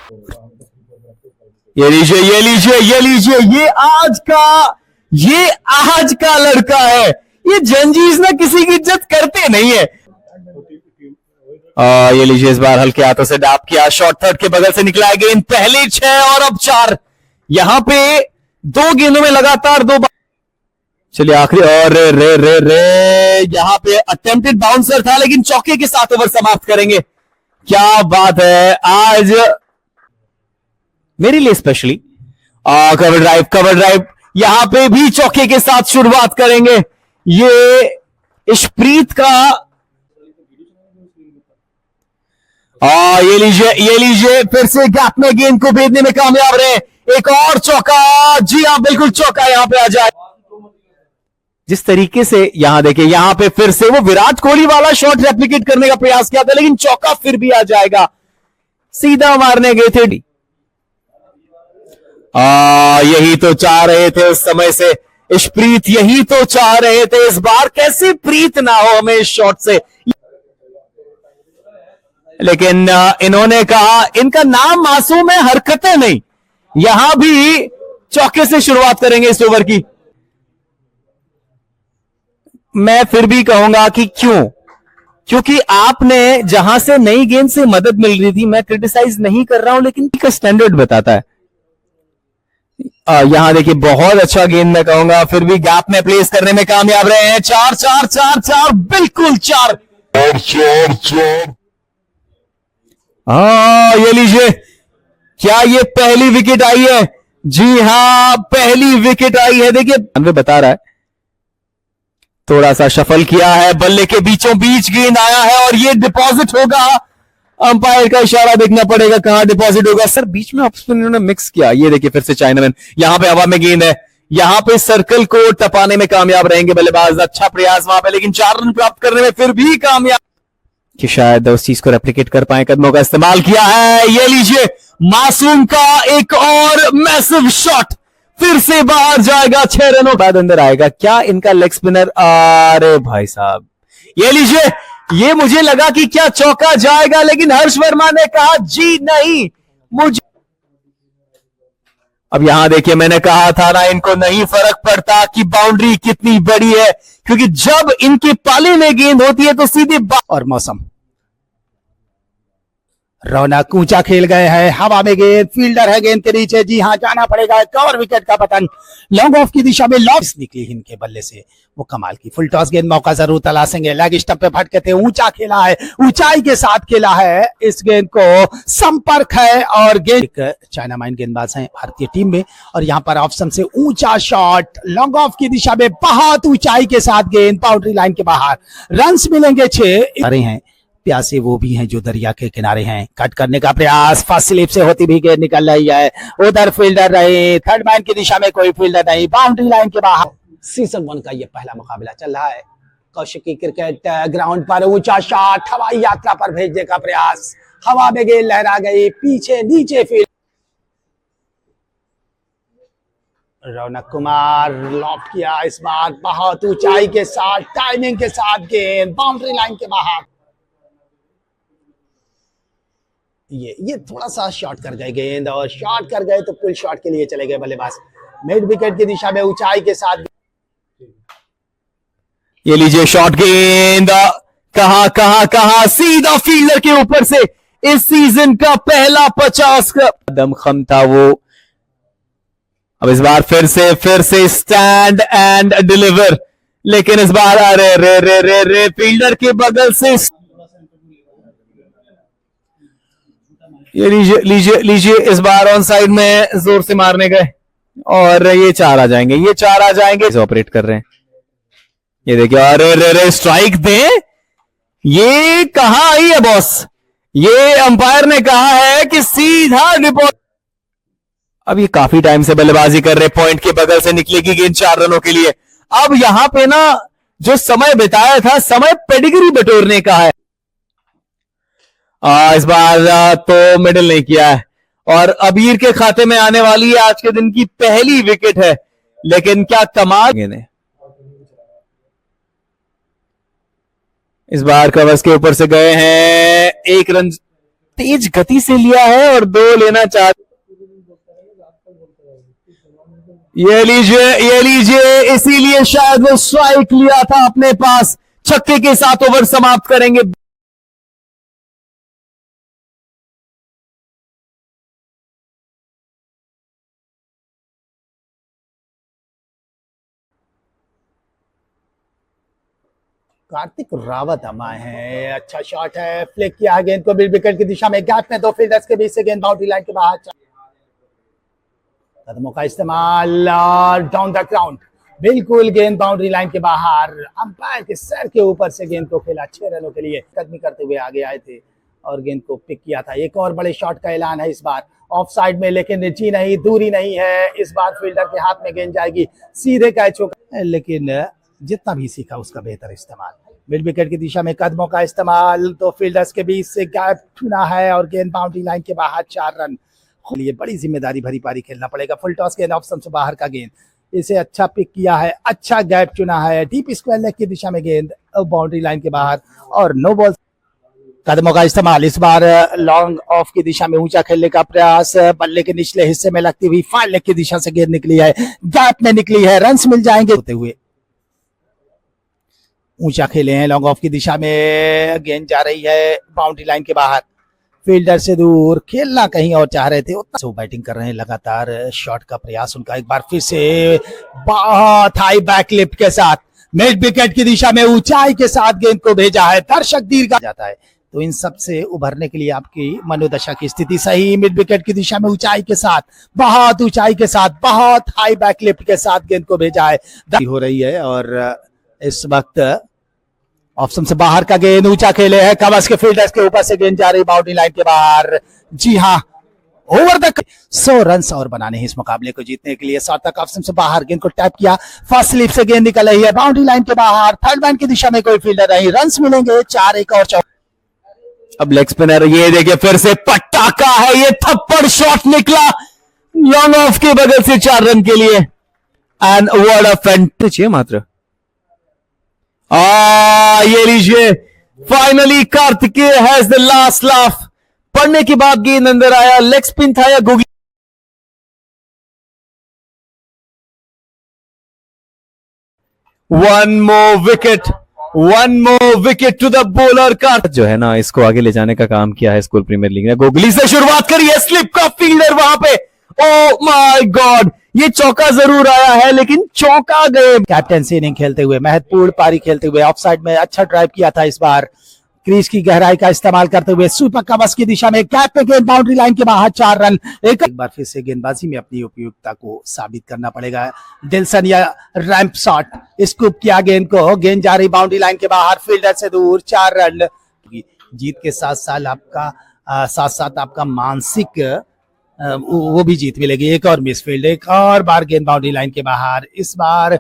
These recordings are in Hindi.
ये लीजिए ये लीजिए ये लीजिए, ये आज का लड़का है। ये जंजीज ना किसी की इज्जत करते नहीं है। ये लीजिए, इस बार हल्के हाथों से डाप किया, शॉर्ट थर्ड के बगल से निकला गेंद, पहले 6 और अब 4। यहां पे 2 गेंदों में लगातार 2 बार। चलिए आखिरी, और रे रे रे यहां पे अटेम्प्टेड बाउंसर था, लेकिन चौके के साथ ओवर समाप्त करेंगे। क्या बात है आज मेरे लिए स्पेशली। कवर ड्राइव यहां पे भी चौके के साथ शुरुआत करेंगे। ये इशप्रीत का ये लीजिए फिर से गैप में गेंद को भेजने में कामयाब रहे। एक और चौका, जी हाँ बिल्कुल चौका यहां पे आ जाए। जिस तरीके से यहां देखिए, यहां पे फिर से वो विराट कोहली वाला शॉट रेप्लिकेट करने का प्रयास किया था, लेकिन चौका फिर भी आ जाएगा। सीधा मारने गए थे। यही तो चाह रहे थे उस समय से इशप्रीत, यही तो चाह रहे थे। इस बार कैसे प्रीत ना हो हमें इस शॉट से, लेकिन इन्होंने कहा इनका नाम मासूम है, हरकतें नहीं। यहां भी चौके से शुरुआत करेंगे इस ओवर की। मैं फिर भी कहूंगा कि क्योंकि आपने जहां से नई गेंद से मदद मिल रही थी, मैं क्रिटिसाइज नहीं कर रहा हूं, लेकिन का स्टैंडर्ड बताता है। यहां देखिए बहुत अच्छा गेंद मैं कहूंगा, फिर भी गैप में प्लेस करने में कामयाब रहे हैं। 4 बिल्कुल 4। ये लीजिए, क्या ये पहली विकेट आई है? जी हां पहली विकेट आई है। देखिए बता रहा है, थोड़ा सा शफल किया है, बल्ले के बीचों बीच गेंद आया है और ये डिपॉजिट होगा। अंपायर का इशारा देखना पड़ेगा कहां डिपॉजिट होगा। सर बीच में ऑफ स्पिन इन्होंने मिक्स किया। ये देखिए फिर से चाइनामैन, यहां पे हवा में गेंद है, यहां पे सर्कल को टपाने में कामयाब रहेंगे बल्लेबाज। अच्छा प्रयास वहां पे, लेकिन 4 रन प्राप्त करने में फिर भी कामयाब, कि शायद उस चीज को रेप्लिकेट कर पाए। कदमों का इस्तेमाल किया है। ये लीजिए मासूम का एक और मैसिव शॉट, फिर से बाहर जाएगा। 6 रनों बाद अंदर आएगा क्या इनका लेग स्पिनर? अरे भाई साहब, ये लीजिए, ये मुझे लगा कि क्या चौका जाएगा, लेकिन हर्ष वर्मा ने कहा जी नहीं मुझे। अब यहां देखिए, मैंने कहा था ना इनको नहीं फर्क पड़ता कि बाउंड्री कितनी बड़ी है, क्योंकि जब इनके पाले में गेंद होती है तो सीधे और मौसम रौनक ऊंचा खेल गए हैं, हवा में गेंद, फील्डर है गेंद के नीचे। जी हां जाना पड़ेगा, कवर विकेट का पतन, लॉन्ग ऑफ की दिशा में लॉस निकली इनके बल्ले से। वो कमाल की फुल टॉस गेंद, मौका जरूर तलाशेंगे। लेग स्टंप पे फटके थे, ऊंचा खेला है, ऊंचाई के साथ खेला है। इस गेंद को संपर्क है और गेंद चाइनामैन गेंदबाज हैं भारतीय टीम में, और यहां पर ऑप्शन से ऊंचा शॉट लॉन्ग ऑफ की दिशा में, बहुत ऊंचाई के साथ गेंद बाउंड्री लाइन के बाहर। रन्स मिलेंगे 6 हैं। प्यासे वो भी हैं जो दरिया के किनारे हैं। कट करने का प्रयास, फर्स्ट स्लिप से होती भी गेंद निकल रही है। उधर फील्डर रहे, थर्ड मैन की दिशा में कोई फील्डर नहीं, बाउंड्री लाइन के बाहर। सीजन 1 का ये पहला मुकाबला चल रहा है। कौशिकी क्रिकेट ग्राउंड पर ऊंचा शॉट, हवाई यात्रा पर भेजने का प्रयास, हवा में गेंद लहरा गई, पीछे नीचे फील्ड। रौनक कुमार लॉफ्ट किया, इस बार बहुत ऊंचाई के साथ, टाइमिंग के साथ गेंद बाउंड्री लाइन के बाहर। ये थोड़ा सा शॉट कर गए गेंद, और शॉट कर गए तो पुल शॉट के लिए चले गए बल्लेबाज। मिड विकेट की दिशा में ऊंचाई के साथ। ये लीजिए शॉट गेंद, कहां सीधा फील्डर के ऊपर से। इस सीजन का पहला 50 का दम खम था वो। अब इस बार फिर से स्टैंड एंड डिलीवर, लेकिन इस बार अरे रे रे रे रे फील्डर के बगल से। ये लीजिए इस बार ऑन साइड में जोर से मारने गए और ये 4 आ जाएंगे। ऑपरेट कर रहे हैं, ये देखिए, अरे रे रे स्ट्राइक दे। ये कहां आई है बॉस? ये अंपायर ने कहा है कि सीधा डिपॉजिट। अब ये काफी टाइम से बल्लेबाजी कर रहे, पॉइंट के बगल से निकलेगी गेंद 4 रनों के लिए। अब यहां पे ना जो समय बिताया था, समय पेडिग्री बटोरने का है। इस बार तो मिडिल नहीं किया है, और अबीर के खाते में आने वाली है आज के दिन की पहली विकेट है। लेकिन क्या कमाल गेंद, इस बार कवर्स के ऊपर से गए हैं। 1 रन तेज गति से लिया है और 2 लेना चाहते। ये लीजिए, इसीलिए शायद वो स्ट्राइक लिया था अपने पास। छक्के के साथ ओवर समाप्त करेंगे। कार्तिक रावत अमाए हैं, अच्छा शॉट है, फ्लिक किया गेंद को मिड विकेट की दिशा में, गैप में 2 फील्डर्स के बीच से गेंद बाउंड्री लाइन के बाहर। कदमों का इस्तेमाल और डाउन द ग्राउंड, बिल्कुल गेंद बाउंड्री लाइन के बाहर। अंपायर के सर के ऊपर से गेंद को खेला 6 रनों के लिए। कदमी करते हुए आगे आए थे और गेंद को पिक किया था। एक और बड़े शॉट का ऐलान है इस बार ऑफ साइड में, लेकिन जी नहीं, दूरी नहीं है। इस बार फील्डर के हाथ में गेंद जाएगी, सीधे कैच होगा, लेकिन जितना भी सीखा उसका बेहतर इस्तेमाल। मिड विकेट की दिशा में कदमों का इस्तेमाल, 2 फील्डर्स के बीच से गैप चुना है और गेंद बाउंड्री लाइन के बाहर। 4 रन। लिए बड़ी जिम्मेदारी भरी पारी खेलना पड़ेगा। फुल टॉस गेंद, ऑप्शन से बाहर का गेंद, इसे अच्छा पिक किया है, अच्छा गैप चुना है। डीप स्क्वायर लेग की दिशा में गेंद बाउंड्री लाइन के बाहर और नो बॉल। कदमों का इस्तेमाल, इस बार लॉन्ग ऑफ की दिशा में ऊंचा खेलने का प्रयास। बल्ले के निचले हिस्से में लगती हुई फाइल लेग की दिशा से गेंद निकली है, गैप में निकली है, रन्स मिल जाएंगे होते हुए। ऊंचा खेले हैं, लॉन्ग ऑफ की दिशा में गेंद जा रही है बाउंड्री लाइन के बाहर। फील्डर से दूर खेलना कहीं और चाह रहे थे, उतना बैटिंग कर रहे हैं। लगातार शॉट का प्रयास उनका, एक बार फिर से बहुत हाई बैक लिफ्ट के साथ मिड विकेट की दिशा में ऊंचाई के साथ गेंद को भेजा है। दर्शक दीर्घा जाता है, तो इन सब से उभरने के लिए आपकी मनोदशा की स्थिति सही। मिड विकेट की दिशा में ऊंचाई के साथ, बहुत ऊंचाई के साथ, बहुत हाई बैक लिफ्ट के साथ गेंद को भेजा है। हो रही है और इस वक्त ऑप्शन से बाहर का गेंद ऊंचा खेले है, कवच के फील्डर्स के ऊपर से गेंद जा रही बाउंड्री लाइन के बाहर। जी हाँ, ओवर द 100 रन और बनाने हैं इस मुकाबले को जीतने के लिए। शॉट तक ऑप्शन से बाहर, गेंद को टैप किया, फर्स्ट स्लिप से गेंद निकल रही है बाउंड्री लाइन के बाहर। थर्ड मैन की दिशा में कोई फील्डर नहीं, रन मिलेंगे 4, 1 और 4। अब लेग स्पिनर, ये देखिए फिर से पटाखा है, ये थप्पड़ शॉट निकला लॉन्ग ऑफ के बगल से 4 रन के लिए। एंड व्हाट अ फैंटास्टिक मात्र। ये लीजिए, finally Kartikeya has the last laugh. पढ़ने के बाद गेंद अंदर आया, लेग स्पिन था या googly. One more wicket to the bowler. Kartik जो है ना, इसको आगे ले जाने का काम किया है स्कूल प्रीमियर लीग ने। गुगली से शुरुआत करी है, स्लिप का फील्डर वहां पे। ओ माय गॉड, ये चौका जरूर आया है लेकिन चौका गए। कैप्टनसी इनिंग खेलते हुए, महत्वपूर्ण पारी खेलते हुए, ऑफ साइड में अच्छा ड्राइव किया था इस बार। क्रीज की गहराई का इस्तेमाल करते हुए सुपर कवच की दिशा में गैप पे गेंद बाउंड्री लाइन के बाहर। 4 रन। एक बार फिर से गेंदबाजी में अपनी उपयुक्तता को साबित करना पड़ेगा। दिल्सन या रैंप शॉट, स्कूप किया गेंद को, गेंद जा रही बाउंड्री लाइन के बाहर, फील्डर से दूर। 4 रन। जीत के साथ साथ आपका मानसिक वो भी जीत मिलेगी। एक और मिसफील्ड, एक और बार गेंद बाउंड्री लाइन के बाहर। इस बार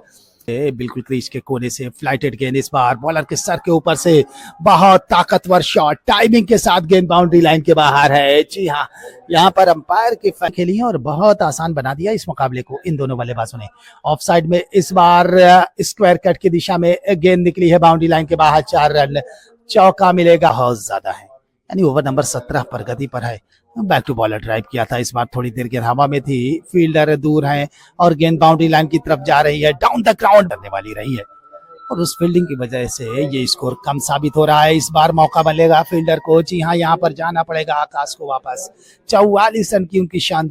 बिल्कुल क्रीज के कोने से फ्लाइटेड गेंद, इस बार बॉलर के सर के ऊपर से बहुत ताकतवर शॉट, टाइमिंग के साथ गेंद बाउंड्री लाइन के बाहर है। जी हाँ, यहाँ पर अंपायर की खेली है और बहुत आसान बना दिया इस मुकाबले को इन दोनों बल्लेबाजों ने। ऑफ साइड में इस बार स्क्वायर कट की दिशा में गेंद निकली है बाउंड्री लाइन के बाहर। 4 रन। चौका मिलेगा, बहुत ज्यादा है, यानी ओवर नंबर 17 प्रगति पर है। बैक टू बॉलर ड्राइव किया था इस बार, थोड़ी देर गेंद हवा में थी, फील्डर दूर है और गेंद बाउंड्री लाइन की तरफ जा रही है, डाउन द ग्राउंड करने वाली रही है और उस फील्डिंग की वजह से ये स्कोर कम साबित हो रहा है। इस बार मौका मिलेगा फील्डर को। जी हाँ, यहाँ पर जाना पड़ेगा आकाश को वापस। 44 रन की उनकी शानदार